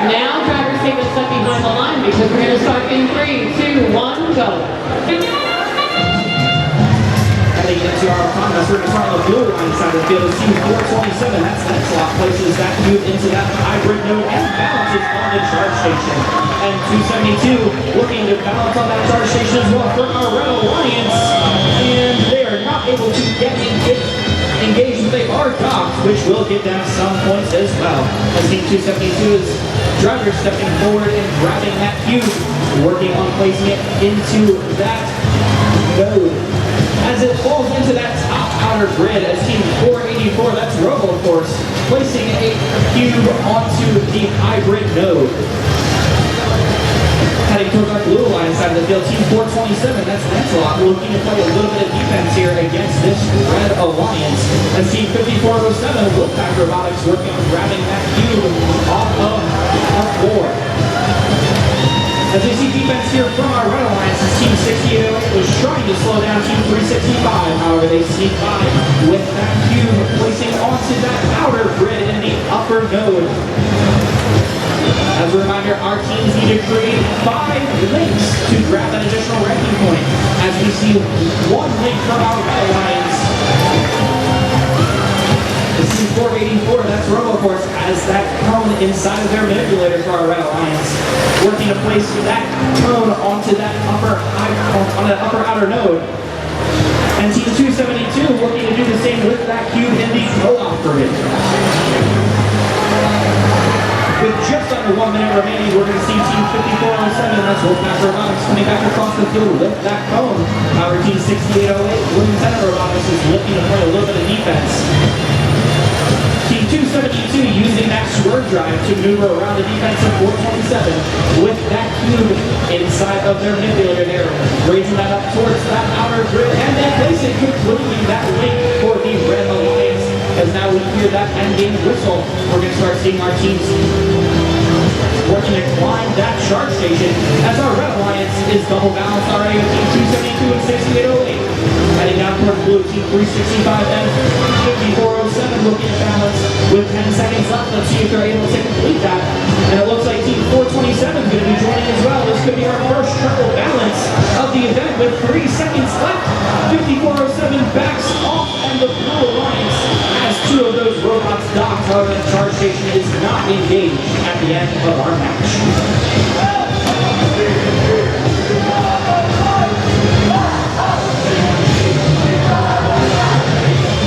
Now drivers take a step behind the line because we're going to start in 3, 2, 1, go. Heading into our contest, we're in front of the blue line side of the field. Team 427, that's Lancelot, places that cube into that hybrid node and balances on the charge station. And 272 looking to balance on that charge station as well for our Red Alliance. And they are not able to get engaged, but they are docked, which will give them some points as well. As Team 272's driver stepping forward and grabbing that cube, working on placing it into that node. As it falls into that top outer grid, as Team 484, that's Robotics, placing a cube onto the hybrid node. Heading towards our blue line side of the field, Team 427, that's Lancelot, looking to play a little bit of defense here against this Red Alliance. As Team 5407, Wolfpack Robotics, working on grabbing that cube off of our floor. As we see defense here from our Red Alliance, as Team 6808 was trying to slow down Team 365, however they sneak by with that cube placing onto that outer grid in the upper node. As a reminder, our teams need to create 5 links to grab that additional ranking point. As we see 1 link from our Red Alliance. This is 484, that's Roboforce, has that cone inside of their manipulator for our Red Alliance. Working to place that cone onto that upper outer node. And Team 272 looking to do the same with that cube in the co-op grid. With just under 1 minute remaining, we're going to see Team 5407, that's Wolfpack Robotics, coming back across the field with that cone. Our Team 6808, Lieutenant Robotics, is looking to play a little bit of defense. Team 272 using that swerve drive to maneuver around the defense of 427 with that cube inside of their manipulator there, raising that up towards that outer grid, and then placing completely that link for the Red Alliance. As now we hear that endgame whistle, we're going to start seeing our teams working to climb that charge station as our Red Alliance is double balanced already with Team 272 and 6808. Heading down toward blue, Team 365 and 5407 looking at balance with 10 seconds left. Let's see if they're able to complete that. And it looks like Team 427 is going to be joining as well. This could be our first triple balance of the event with 3 seconds left. 5407 backs off and the Blue Alliance has 2 of those robots docked. However, the charge station is not engaged at the end of our match.